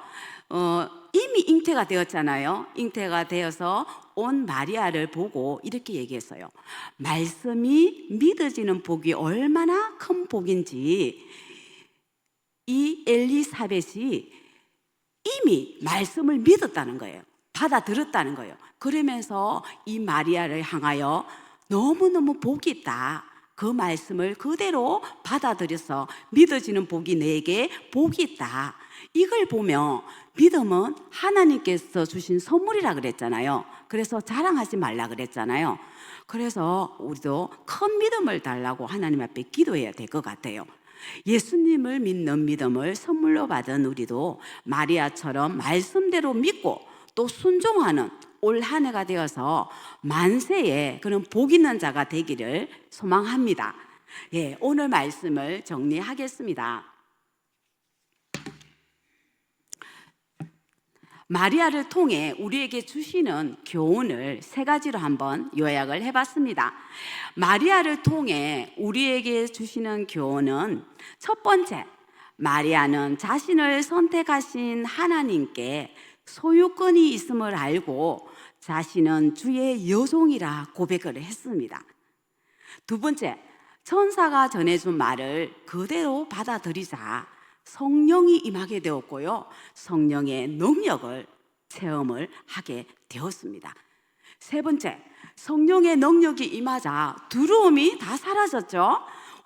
Speaker 3: 이미 잉태가 되었잖아요. 잉태가 되어서 온 마리아를 보고 이렇게 얘기했어요. 말씀이 믿어지는 복이 얼마나 큰 복인지 이 엘리사벳이 이미 말씀을 믿었다는 거예요. 받아들였다는 거예요. 그러면서 이 마리아를 향하여 너무너무 복이 있다. 그 말씀을 그대로 받아들여서 믿어지는 복이 내게 복이 있다. 이걸 보면 믿음은 하나님께서 주신 선물이라 그랬잖아요. 그래서 자랑하지 말라 그랬잖아요. 그래서 우리도 큰 믿음을 달라고 하나님 앞에 기도해야 될 것 같아요. 예수님을 믿는 믿음을 선물로 받은 우리도 마리아처럼 말씀대로 믿고 또 순종하는 올 한 해가 되어서 만세에 그런 복 있는 자가 되기를 소망합니다. 예, 오늘 말씀을 정리하겠습니다. 마리아를 통해 우리에게 주시는 교훈을 세 가지로 한번 요약을 해봤습니다. 마리아를 통해 우리에게 주시는 교훈은 첫 번째, 마리아는 자신을 선택하신 하나님께 소유권이 있음을 알고 자신은 주의 여종이라 고백을 했습니다. 두 번째, 천사가 전해준 말을 그대로 받아들이자 성령이 임하게 되었고요. 성령의 능력을 체험을 하게 되었습니다. 세 번째, 성령의 능력이 임하자 두려움이 다 사라졌죠.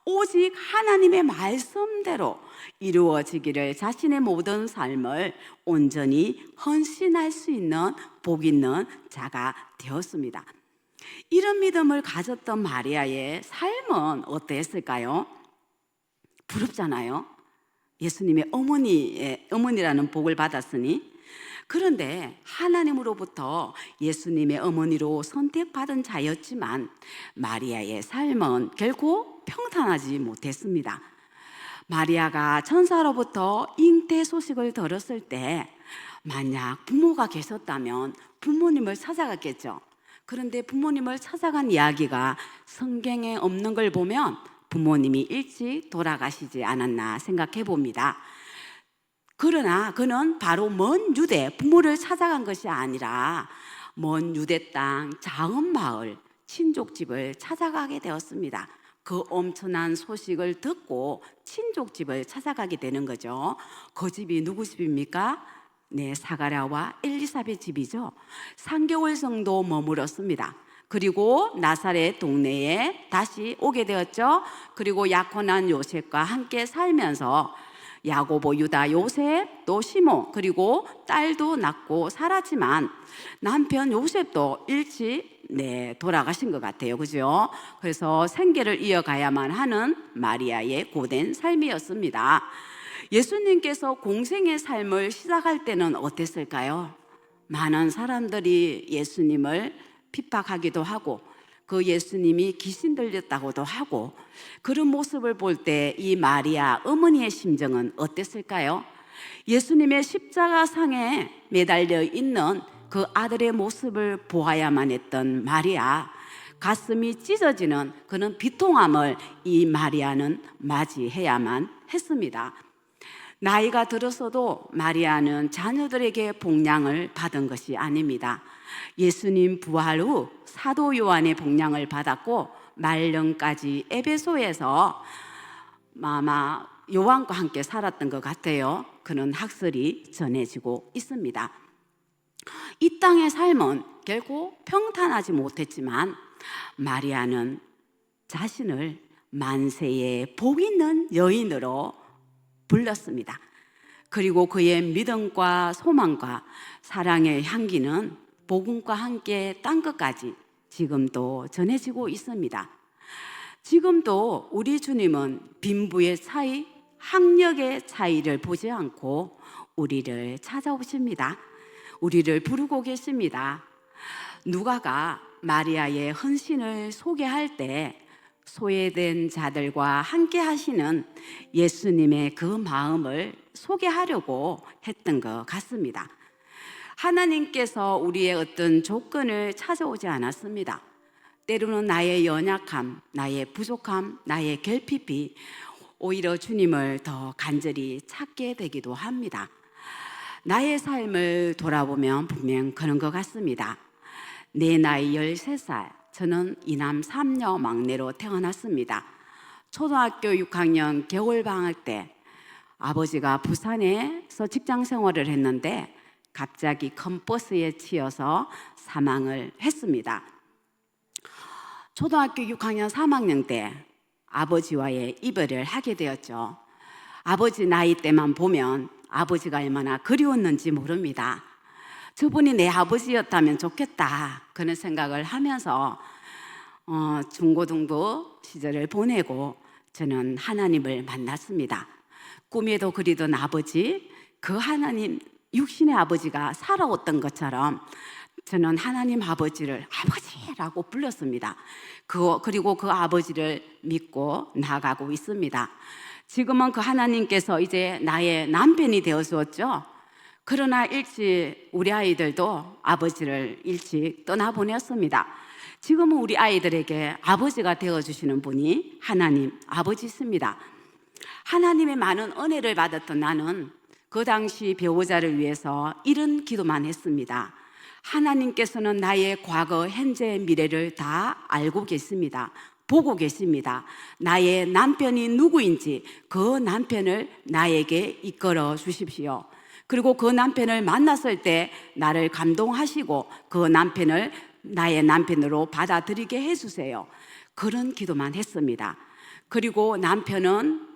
Speaker 3: 오직 하나님의 말씀대로 이루어지기를 자신의 모든 삶을 온전히 헌신할 수 있는 복 있는 자가 되었습니다. 이런 믿음을 가졌던 마리아의 삶은 어땠을까요? 부럽잖아요. 예수님의 어머니라는 복을 받았으니. 그런데 하나님으로부터 예수님의 어머니로 선택받은 자였지만 마리아의 삶은 결코 평탄하지 못했습니다. 마리아가 천사로부터 잉태 소식을 들었을 때 만약 부모가 계셨다면 부모님을 찾아갔겠죠. 그런데 부모님을 찾아간 이야기가 성경에 없는 걸 보면 부모님이 일찍 돌아가시지 않았나 생각해 봅니다. 그러나 그는 바로 먼 유대, 부모를 찾아간 것이 아니라 먼 유대 땅 작은 마을, 친족집을 찾아가게 되었습니다. 그 엄청난 소식을 듣고 친족집을 찾아가게 되는 거죠. 그 집이 누구 집입니까? 네, 사가랴와 엘리사벳 집이죠. 3개월 정도 머물었습니다. 그리고 나사렛 동네에 다시 오게 되었죠. 그리고 약혼한 요셉과 함께 살면서 야고보, 유다, 요셉, 또 시몬, 그리고 딸도 낳고 살았지만 남편 요셉도 일찍 돌아가신 것 같아요. 그죠? 그래서 생계를 이어가야만 하는 마리아의 고된 삶이었습니다. 예수님께서 공생의 삶을 시작할 때는 어땠을까요? 많은 사람들이 예수님을 핍박하기도 하고 그 예수님이 귀신 들렸다고도 하고 그런 모습을 볼 때 이 마리아 어머니의 심정은 어땠을까요? 예수님의 십자가상에 매달려 있는 그 아들의 모습을 보아야만 했던 마리아, 가슴이 찢어지는 그런 비통함을 이 마리아는 맞이해야만 했습니다. 나이가 들어서도 마리아는 자녀들에게 복량을 받은 것이 아닙니다. 예수님 부활 후 사도 요한의 복량을 받았고 말년까지 에베소에서 아마 요한과 함께 살았던 것 같아요. 그런 학설이 전해지고 있습니다. 이 땅의 삶은 결코 평탄하지 못했지만 마리아는 자신을 만세의 복 있는 여인으로 불렀습니다. 그리고 그의 믿음과 소망과 사랑의 향기는 복음과 함께 땅 끝까지 지금도 전해지고 있습니다. 지금도 우리 주님은 빈부의 차이, 학력의 차이를 보지 않고 우리를 찾아오십니다. 우리를 부르고 계십니다. 누가가 마리아의 헌신을 소개할 때 소외된 자들과 함께 하시는 예수님의 그 마음을 소개하려고 했던 것 같습니다. 하나님께서 우리의 어떤 조건을 찾아오지 않았습니다. 때로는 나의 연약함, 나의 부족함, 나의 결핍이 오히려 주님을 더 간절히 찾게 되기도 합니다. 나의 삶을 돌아보면 분명 그런 것 같습니다. 내 나이 13살, 저는 이남 3녀 막내로 태어났습니다. 초등학교 6학년 겨울방학 때 아버지가 부산에서 직장 생활을 했는데 갑자기 큰 버스에 치여서 사망을 했습니다. 초등학교 6학년 3학년 때 아버지와의 이별을 하게 되었죠. 아버지 나이 때만 보면 아버지가 얼마나 그리웠는지 모릅니다. 저분이 내 아버지였다면 좋겠다 그런 생각을 하면서 중고등부 시절을 보내고 저는 하나님을 만났습니다. 꿈에도 그리던 아버지, 그 하나님 육신의 아버지가 살아왔던 것처럼 저는 하나님 아버지를 아버지라고 불렀습니다. 그리고 그 아버지를 믿고 나아가고 있습니다. 지금은 그 하나님께서 이제 나의 남편이 되어주었죠. 그러나 일찍 우리 아이들도 아버지를 일찍 떠나보냈습니다. 지금은 우리 아이들에게 아버지가 되어주시는 분이 하나님 아버지십니다. 하나님의 많은 은혜를 받았던 나는 그 당시 배우자를 위해서 이런 기도만 했습니다. 하나님께서는 나의 과거, 현재, 미래를 다 알고 계십니다. 보고 계십니다. 나의 남편이 누구인지 그 남편을 나에게 이끌어 주십시오. 그리고 그 남편을 만났을 때 나를 감동하시고 그 남편을 나의 남편으로 받아들이게 해주세요. 그런 기도만 했습니다. 그리고 남편은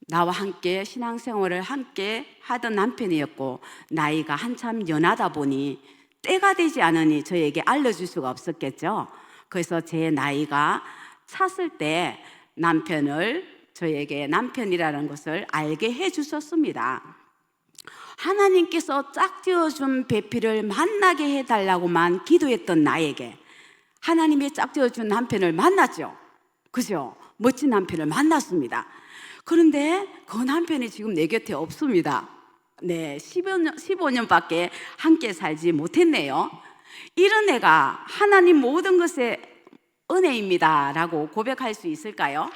Speaker 3: 나와 함께 신앙생활을 함께 하던 남편이었고 나이가 한참 연하다 보니 때가 되지 않으니 저에게 알려줄 수가 없었겠죠. 그래서 제 나이가 찼을 때 남편을 저에게 남편이라는 것을 알게 해주셨습니다. 하나님께서 짝지어준 배필을 만나게 해달라고만 기도했던 나에게 하나님이 짝지어준 남편을 만났죠. 그죠? 멋진 남편을 만났습니다. 그런데 그 남편이 지금 내 곁에 없습니다. 네, 15년밖에 함께 살지 못했네요. 이런 애가 하나님 모든 것의 은혜입니다 라고 고백할 수 있을까요?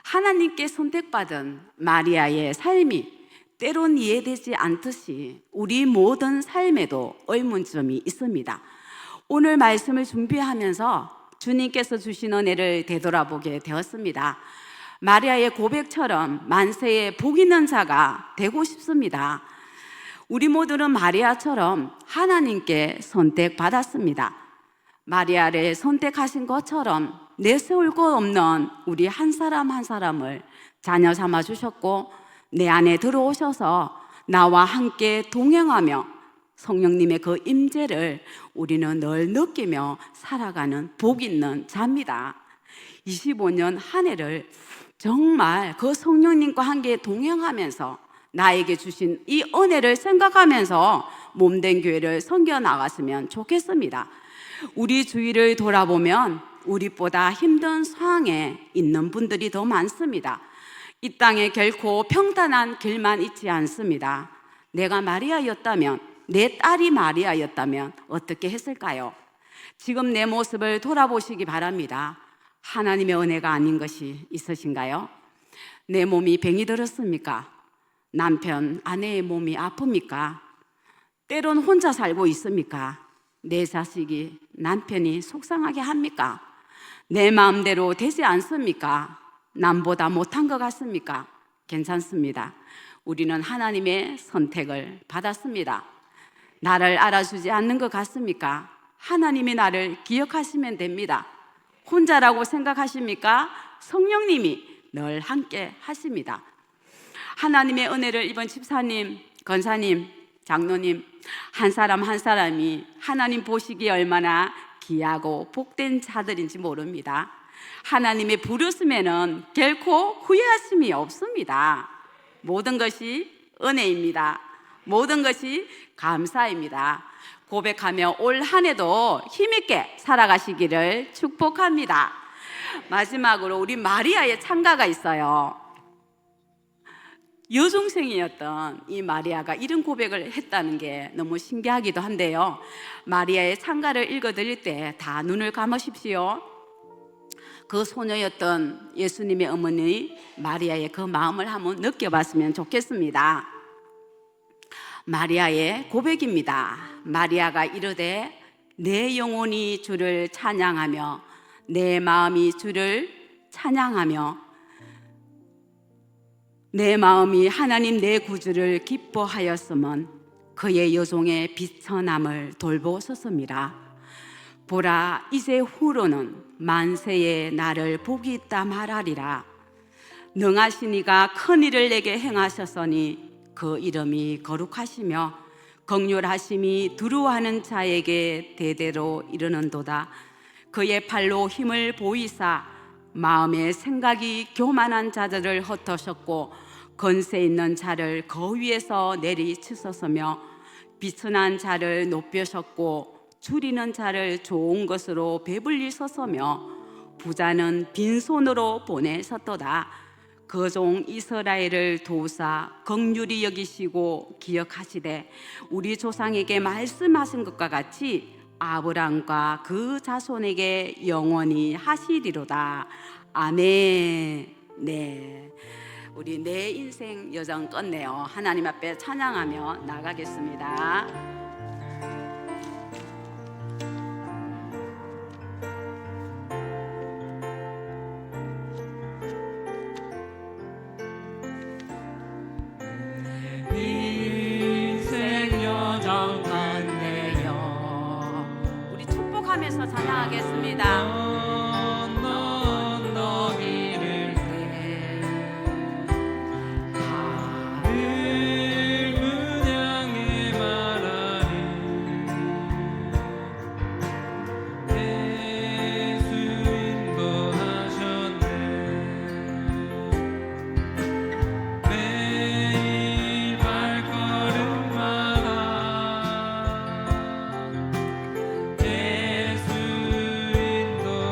Speaker 3: 하나님께 선택받은 마리아의 삶이 때론 이해되지 않듯이 우리 모든 삶에도 의문점이 있습니다. 오늘 말씀을 준비하면서 주님께서 주신 은혜를 되돌아보게 되었습니다. 마리아의 고백처럼 만세의 복 있는 자가 되고 싶습니다. 우리 모두는 마리아처럼 하나님께 선택받았습니다. 마리아를 선택하신 것처럼 내세울 것 없는 우리 한 사람 한 사람을 자녀 삼아 주셨고 내 안에 들어오셔서 나와 함께 동행하며 성령님의 그 임재를 우리는 늘 느끼며 살아가는 복 있는 자입니다. 25년 한 해를 정말 그 성령님과 함께 동행하면서 나에게 주신 이 은혜를 생각하면서 몸된 교회를 섬겨 나갔으면 좋겠습니다. 우리 주위를 돌아보면 우리보다 힘든 상황에 있는 분들이 더 많습니다. 이 땅에 결코 평탄한 길만 있지 않습니다. 내가 마리아였다면, 내 딸이 마리아였다면 어떻게 했을까요? 지금 내 모습을 돌아보시기 바랍니다. 하나님의 은혜가 아닌 것이 있으신가요? 내 몸이 병이 들었습니까? 남편, 아내의 몸이 아픕니까? 때론 혼자 살고 있습니까? 내 자식이 남편이 속상하게 합니까? 내 마음대로 되지 않습니까? 남보다 못한 것 같습니까? 괜찮습니다. 우리는 하나님의 선택을 받았습니다. 나를 알아주지 않는 것 같습니까? 하나님이 나를 기억하시면 됩니다. 혼자라고 생각하십니까? 성령님이 늘 함께 하십니다. 하나님의 은혜를 이번 집사님, 권사님, 장로님 한 사람 한 사람이 하나님 보시기에 얼마나 귀하고 복된 자들인지 모릅니다. 하나님의 부르심에는 결코 후회하심이 없습니다. 모든 것이 은혜입니다. 모든 것이 감사입니다. 고백하며 올 한 해도 힘있게 살아가시기를 축복합니다. 마지막으로 우리 마리아의 찬가가 있어요. 여종생이었던 이 마리아가 이런 고백을 했다는 게 너무 신기하기도 한데요. 마리아의 찬가를 읽어드릴 때 다 눈을 감으십시오. 그 소녀였던 예수님의 어머니 마리아의 그 마음을 한번 느껴봤으면 좋겠습니다. 마리아의 고백입니다. 마리아가 이르되 내 영혼이 주를 찬양하며 내 마음이 주를 찬양하며 내 마음이 하나님 내 구주를 기뻐하였으면 그의 여종의 비천함을 돌보소서미라. 보라 이제 후로는 만세에 나를 복이 있다 말하리라. 능하신 이가 큰 일을 내게 행하셨으니 그 이름이 거룩하시며 긍휼하심이 두루하는 자에게 대대로 이르는도다. 그의 팔로 힘을 보이사 마음의 생각이 교만한 자들을 흩으셨고 건세 있는 자를 거위에서 내리치셨으며 비천한 자를 높여셨고 줄이는 자를 좋은 것으로 배불리셨으며 부자는 빈손으로 보내셨도다. 그 종 이스라엘을 도우사 긍휼히 여기시고 기억하시되 우리 조상에게 말씀하신 것과 같이 아브람과 그 자손에게 영원히 하시리로다. 아멘. 네, 우리 내 인생 여정 끝내요. 하나님 앞에 찬양하며 나가겠습니다.
Speaker 2: 인생 여정 끝내요.
Speaker 3: 우리 축복하면서 찬양하겠습니다.
Speaker 2: 너기를 하늘 문양에 말하리. 예수 인도하셨네. 매일 발걸음마다 예수 인도하셨네.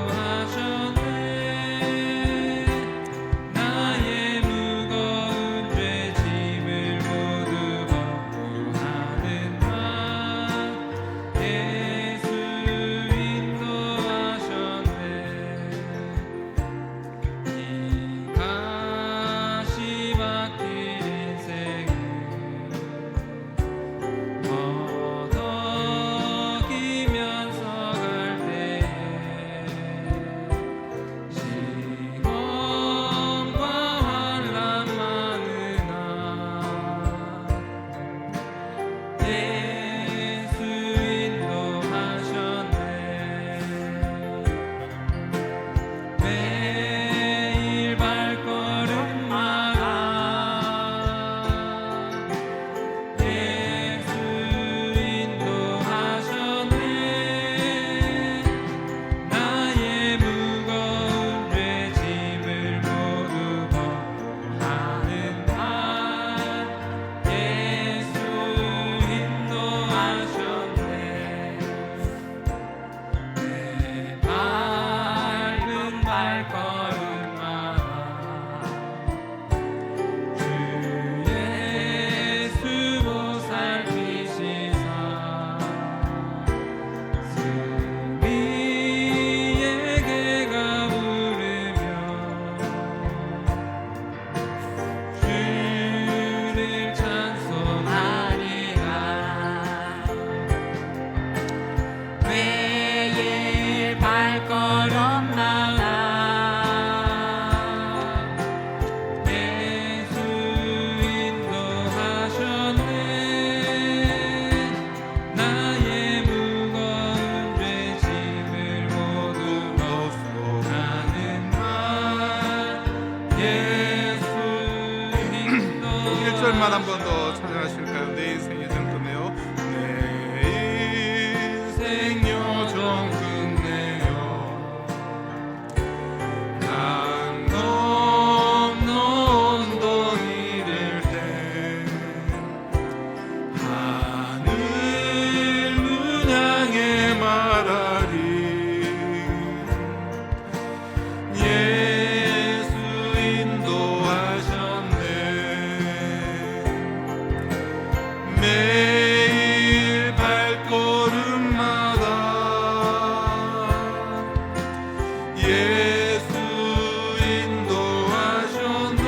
Speaker 5: 하나님만 한 번 더 찬양하실까요? 내 인생 여정 끝내요. 내 인생 여정 끝내요. 난 넘는 언덕이 될 때 하늘을 향해 말하리. 예수 인도하셨네. 매일 발걸음마다 예수 인도하셨네.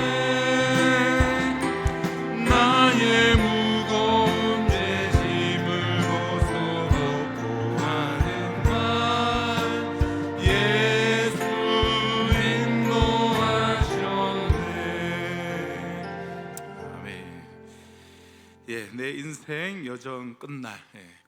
Speaker 5: 나의 무거운 죄짐을 벗어놓고 하는 말 예수 인도하셨네. 아멘. 예, 내 인생 여정 끝날.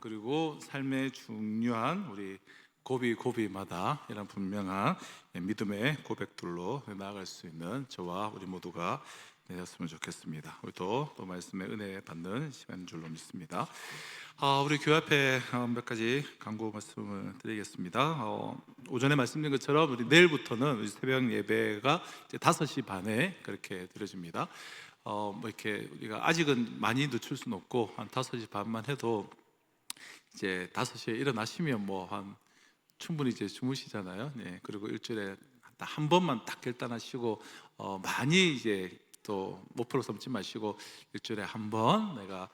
Speaker 5: 그리고 삶의 중요한 우리 고비마다 이런 분명한 믿음의 고백들로 나아갈 수 있는 저와 우리 모두가 되었으면 좋겠습니다. 우리 또 말씀의 은혜 받는 시간인 줄로 믿습니다. 우리 교회 앞에 몇 가지 간구 말씀을 드리겠습니다. 오전에 말씀드린 것처럼 우리 내일부터는 우리 새벽 예배가 이제 5시 반에 그렇게 드려집니다. 뭐 이렇게 우리가 아직은 많이 늦출 수는 없고 한 5시 반만 해도 이제 5시에 일어나시면 뭐 한 충분히 이제 주무시잖아요. 네, 그리고 일주일에 한 번만 딱 결단하시고 많이 이제 또 목표로 삼지 마시고 일주일에 한 번 내가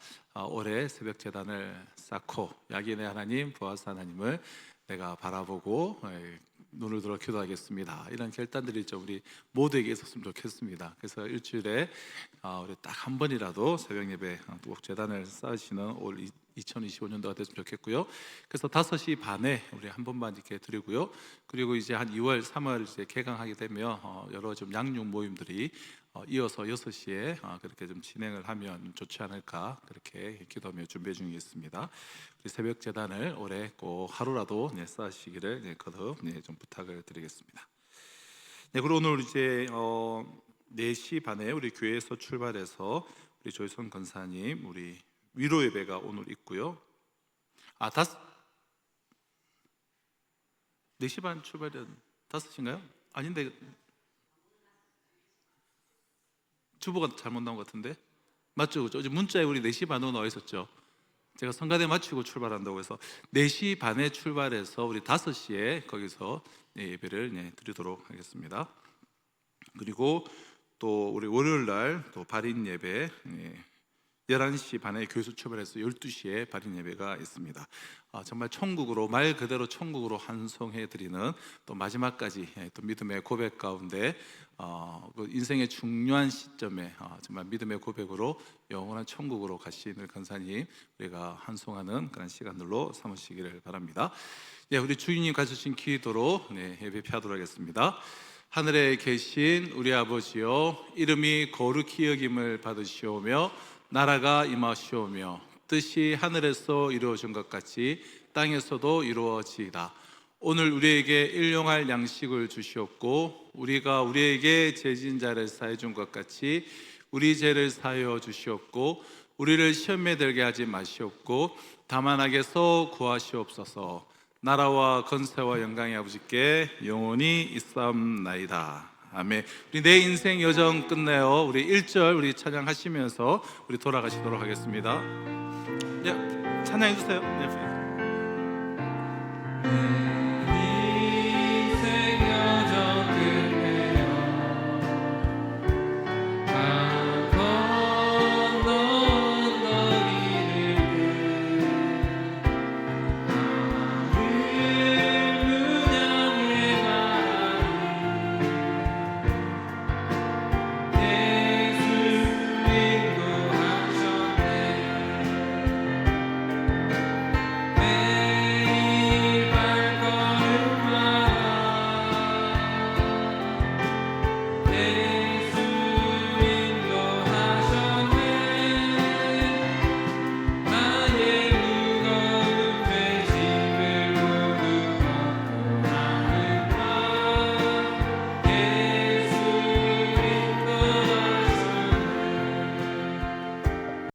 Speaker 5: 올해 새벽 제단을 쌓고 야긴의 하나님, 보아스 하나님을 내가 바라보고 눈을 들어 기도하겠습니다. 이런 결단들이 좀 우리 모두에게 있었으면 좋겠습니다. 그래서 일주일에 우리 딱 한 번이라도 새벽 예배 꼭 제단을 쌓으시는 올 2025년도가 됐으면 좋겠고요. 그래서 5시 반에 우리 한 번만 이렇게 드리고요. 그리고 이제 한 2월, 3월 이제 개강하게 되면 여러 좀 양육 모임들이 이어서 6시에 그렇게 좀 진행을 하면 좋지 않을까 그렇게 기도하며 준비 중에 있습니다. 우리 새벽 제단을 올해 꼭 하루라도 쌓으시기를 거듭 좀 부탁을 드리겠습니다. 네, 그리고 오늘 이제 4시 반에 우리 교회에서 출발해서 우리 조희선 권사님 우리 위로 예배가 오늘 있고요. 4시 반 출발은 5시인가요? 아닌데 주보가 잘못 나온 것 같은데 맞죠? 그죠? 어제 문자에 우리 4시 반으로 나와 있었죠. 제가 성가대 마치고 출발한다고 해서 4시 반에 출발해서 우리 5시에 거기서 예배를 드리도록 하겠습니다. 그리고 또 우리 월요일 날 또 발인 예배 11시 반에 교회에서 출발해서 12시에 발인 예배가 있습니다. 정말 천국으로 말 그대로 천국으로 환송해 드리는 또 마지막까지 또 믿음의 고백 가운데 그 인생의 중요한 시점에 정말 믿음의 고백으로 영원한 천국으로 가시는 권사님 우리가 환송하는 그런 시간들로 삼으시기를 바랍니다. 우리 주인님 가르치신 기도로 예배 피하도록 하겠습니다. 하늘에 계신 우리 아버지여, 이름이 거룩히 여김을 받으시오며 나라가 임하시오며 뜻이 하늘에서 이루어진 것 같이 땅에서도 이루어지이다. 오늘 우리에게 일용할 양식을 주시옵고 우리가 우리에게 죄진 자를 사해 준 것 같이 우리 죄를 사하여 주시옵고 우리를 시험에 들게 하지 마시옵고 다만 악에서 구하시옵소서. 나라와 권세와 영광의 아버지께 영원히 있사옵나이다. 아멘. 우리 내 인생 여정 끝내요. 우리 1절 우리 찬양하시면서 우리 돌아가시도록 하겠습니다. 찬양해 주세요.
Speaker 1: 내